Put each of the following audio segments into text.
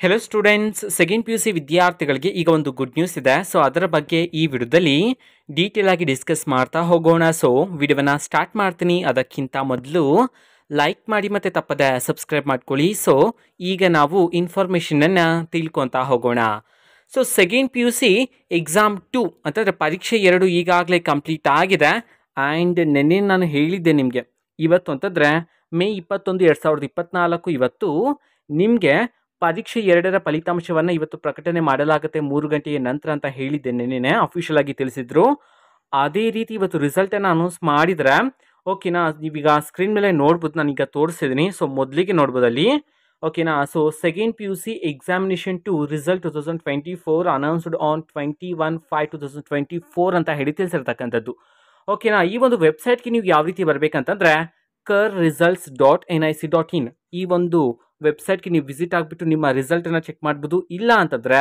Hello students, second P U C ವಿದ್ಯಾರ್ಥಿಗಳಿಗೆ ಈಗ ಒಂದು ಗುಡ್ ನ್ಯೂಸ್ ಇದೆ. ಸೊ ಅದರ ಬಗ್ಗೆ ಈ ವಿಡಿಯೋದಲ್ಲಿ ಡೀಟೇಲ್ ಆಗಿ ಡಿಸ್ಕಸ್ ಮಾಡ್ತಾ ಹೋಗೋಣ. ಸೊ ವಿಡಿಯೋನ ಸ್ಟಾರ್ಟ್ ಮಾಡ್ತೀನಿ. ಅದಕ್ಕಿಂತ ಮೊದಲು ಲೈಕ್ ಮಾಡಿ ಮತ್ತು ತಪ್ಪದೆ ಸಬ್ಸ್ಕ್ರೈಬ್ ಮಾಡ್ಕೊಳ್ಳಿ. ಸೊ ಈಗ ನಾವು ಇನ್ಫಾರ್ಮೇಷನನ್ನು ತಿಳ್ಕೊತಾ ಹೋಗೋಣ. So second P U C exam 2 ಅಂತಂದರೆ ಪರೀಕ್ಷೆ 2 ಈಗಾಗಲೇ ಕಂಪ್ಲೀಟ್ ಆಗಿದೆ. ಆ್ಯಂಡ್ ನೆನ್ನೆ ನಾನು ಹೇಳಿದ್ದೆ ನಿಮಗೆ, ಇವತ್ತು ಅಂತಂದರೆ ಮೇ 21, 2024 ಇವತ್ತು ನಿಮಗೆ ಪರೀಕ್ಷೆ 2ರ ಫಲಿತಾಂಶವನ್ನು ಇವತ್ತು ಪ್ರಕಟಣೆ ಮಾಡಲಾಗುತ್ತೆ 3 ಗಂಟೆಯ ನಂತರ ಅಂತ ಹೇಳಿದ್ದೆ. ನೆನ್ನೆ ಅಫಿಷಿಯಲ್ ಆಗಿ ತಿಳಿಸಿದ್ರು. ಅದೇ ರೀತಿ ಇವತ್ತು ರಿಸಲ್ಟನ್ನು ಅನೌನ್ಸ್ ಮಾಡಿದರೆ ಓಕೆನಾ. ನೀವೀಗ ಸ್ಕ್ರೀನ್ ಮೇಲೆ ನೋಡ್ಬೋದು, ನಾನೀಗ ತೋರಿಸಿದ್ದೀನಿ. ಸೊ ಮೊದಲಿಗೆ ನೋಡ್ಬೋದು ಅಲ್ಲಿ, ಓಕೆನಾ. So second P U C examination 2 result 2024 announced on 21/5/2024 ಅಂತ ಹೇಳಿ ತಿಳಿಸಿರ್ತಕ್ಕಂಥದ್ದು. ಓಕೆನಾ. ಈ ಒಂದು ವೆಬ್ಸೈಟ್ಗೆ ನೀವು ಯಾವ ರೀತಿ ಬರಬೇಕಂತಂದರೆ kerresults.nic.in ಈ ಒಂದು ವೆಬ್ಸೈಟ್ಗೆ ನೀವು ವಿಸಿಟ್ ಆಗಿಬಿಟ್ಟು ನಿಮ್ಮ ರಿಸಲ್ಟನ್ನು ಚೆಕ್ ಮಾಡ್ಬೋದು. ಇಲ್ಲ ಅಂತಂದರೆ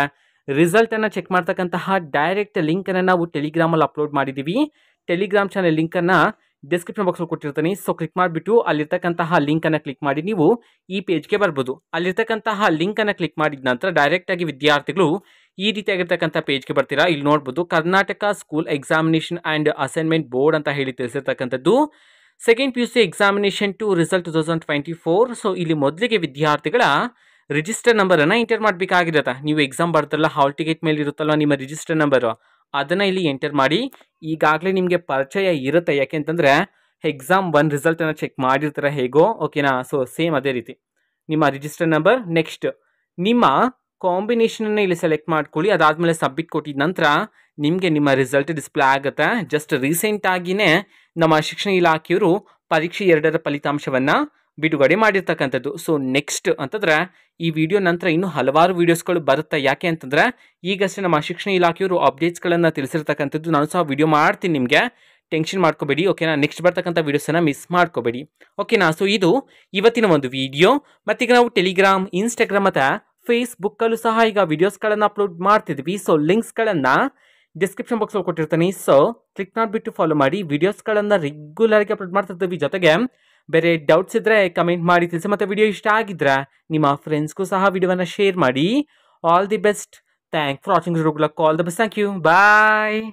ರಿಸಲ್ಟನ್ನು ಚೆಕ್ ಮಾಡ್ತಕ್ಕಂತಹ ಡೈರೆಕ್ಟ್ ಲಿಂಕನ್ನು ನಾವು ಟೆಲಿಗ್ರಾಮಲ್ಲಿ ಅಪ್ಲೋಡ್ ಮಾಡಿದ್ದೀವಿ. ಟೆಲಿಗ್ರಾಮ್ ಚಾನಲ್ ಲಿಂಕನ್ನು ಡಿಸ್ಕ್ರಿಪ್ಷನ್ ಬಾಕ್ಸಲ್ಲಿ ಕೊಟ್ಟಿರ್ತೀನಿ. ಸೊ ಕ್ಲಿಕ್ ಮಾಡಿಬಿಟ್ಟು ಅಲ್ಲಿರ್ತಕ್ಕಂತಹ ಲಿಂಕನ್ನು ಕ್ಲಿಕ್ ಮಾಡಿ ನೀವು ಈ ಪೇಜ್ಗೆ ಬರ್ಬೋದು. ಅಲ್ಲಿರ್ತಕ್ಕಂತಹ ಲಿಂಕನ್ನು ಕ್ಲಿಕ್ ಮಾಡಿದ ನಂತರ ಡೈರೆಕ್ಟಾಗಿ ವಿದ್ಯಾರ್ಥಿಗಳು ಈ ರೀತಿಯಾಗಿರ್ತಕ್ಕಂಥ ಪೇಜ್ಗೆ ಬರ್ತೀರಾ. ಇಲ್ಲಿ ನೋಡ್ಬೋದು, Karnataka school examination and assignment board ಅಂತ ಹೇಳಿ ತಿಳಿಸಿರ್ತಕ್ಕಂಥದ್ದು. Second P U C examination 2 result 2024. So ಇಲ್ಲಿ ಮೊದಲಿಗೆ ವಿದ್ಯಾರ್ಥಿಗಳ ರಿಜಿಸ್ಟರ್ ನಂಬರನ್ನು ಎಂಟರ್ ಮಾಡಬೇಕಾಗಿರುತ್ತೆ. ನೀವು ಎಕ್ಸಾಮ್ ಬರ್ತಾರಲ್ಲ, ಹಾಲ್ ಟಿಕೆಟ್ ಮೇಲೆ ಇರುತ್ತಲ್ವ ನಿಮ್ಮ ರಿಜಿಸ್ಟರ್ ನಂಬರು, ಅದನ್ನು ಇಲ್ಲಿ ಎಂಟರ್ ಮಾಡಿ. ಈಗಾಗಲೇ ನಿಮಗೆ ಪರಿಚಯ ಇರುತ್ತೆ, ಯಾಕೆಂತಂದರೆ ಎಕ್ಸಾಮ್ 1 ರಿಸಲ್ಟನ್ನು ಚೆಕ್ ಮಾಡಿರ್ತಾರೆ ಹೇಗೋ, ಓಕೆನಾ. ಸೊ ಸೇಮ್ ಅದೇ ರೀತಿ ನಿಮ್ಮ ರಿಜಿಸ್ಟರ್ ನಂಬರ್, ನೆಕ್ಸ್ಟ್ ನಿಮ್ಮ ಕಾಂಬಿನೇಷನನ್ನು ಇಲ್ಲಿ ಸೆಲೆಕ್ಟ್ ಮಾಡ್ಕೊಳ್ಳಿ. ಅದಾದಮೇಲೆ ಸಬ್ಮಿಟ್ ಕೊಟ್ಟಿದ ನಂತರ ನಿಮಗೆ ನಿಮ್ಮ ರಿಸಲ್ಟ್ ಡಿಸ್ಪ್ಲೇ ಆಗುತ್ತೆ. ಜಸ್ಟ್ ರೀಸೆಂಟಾಗಿಯೇ ನಮ್ಮ ಶಿಕ್ಷಣ ಇಲಾಖೆಯವರು ಪರೀಕ್ಷೆ 2ರ ಫಲಿತಾಂಶವನ್ನು ಬಿಡುಗಡೆ ಮಾಡಿರ್ತಕ್ಕಂಥದ್ದು. ಸೊ ನೆಕ್ಸ್ಟ್ ಅಂತಂದರೆ ಈ ವಿಡಿಯೋ ನಂತರ ಇನ್ನೂ ಹಲವಾರು ವೀಡಿಯೋಸ್ಗಳು ಬರುತ್ತೆ. ಯಾಕೆ ಅಂತಂದರೆ ಈಗಷ್ಟೇ ನಮ್ಮ ಶಿಕ್ಷಣ ಇಲಾಖೆಯವರು ಅಪ್ಡೇಟ್ಸ್ಗಳನ್ನು ತಿಳಿಸಿರ್ತಕ್ಕಂಥದ್ದು. ನಾನು ಸಹ ವಿಡಿಯೋ ಮಾಡ್ತೀನಿ, ನಿಮಗೆ ಟೆನ್ಷನ್ ಮಾಡ್ಕೋಬೇಡಿ, ಓಕೆನಾ. ನೆಕ್ಸ್ಟ್ ಬರ್ತಕ್ಕಂಥ ವೀಡಿಯೋಸನ್ನು ಮಿಸ್ ಮಾಡ್ಕೋಬೇಡಿ, ಓಕೆನಾ. ಸೊ ಇದು ಇವತ್ತಿನ ಒಂದು ವಿಡಿಯೋ. ಮತ್ತೀಗ ನಾವು ಟೆಲಿಗ್ರಾಮ್, ಇನ್ಸ್ಟಾಗ್ರಾಮ್ ಮತ್ತು ಫೇಸ್ಬುಕ್ಕಲ್ಲೂ ಸಹ ಈಗ ವಿಡಿಯೋಸ್ಗಳನ್ನು ಅಪ್ಲೋಡ್ ಮಾಡ್ತಿದ್ವಿ. ಸೊ ಲಿಂಕ್ಸ್ಗಳನ್ನು ಡಿಸ್ಕ್ರಿಪ್ಷನ್ ಬಾಕ್ಸಲ್ಲಿ ಕೊಟ್ಟಿರ್ತೀನಿ. ಸೊ ಕ್ಲಿಕ್ ಮಾಡಿಬಿಟ್ಟು ಫಾಲೋ ಮಾಡಿ. ವಿಡಿಯೋಸ್ಗಳನ್ನು ರೆಗ್ಯುಲರ್ಗೆ ಅಪ್ಲೋಡ್ ಮಾಡ್ತಿರ್ತೀವಿ. ಜೊತೆಗೆ ಬೇರೆ ಡೌಟ್ಸ್ ಇದ್ದರೆ ಕಮೆಂಟ್ ಮಾಡಿ ತಿಳಿಸಿ. ಮತ್ತು ವಿಡಿಯೋ ಇಷ್ಟ ಆಗಿದ್ರೆ ನಿಮ್ಮ ಫ್ರೆಂಡ್ಸ್ಗೂ ಸಹ ವಿಡಿಯೋವನ್ನು ಶೇರ್ ಮಾಡಿ. All the best. Thank for watching. All the best. Thank you. Bye.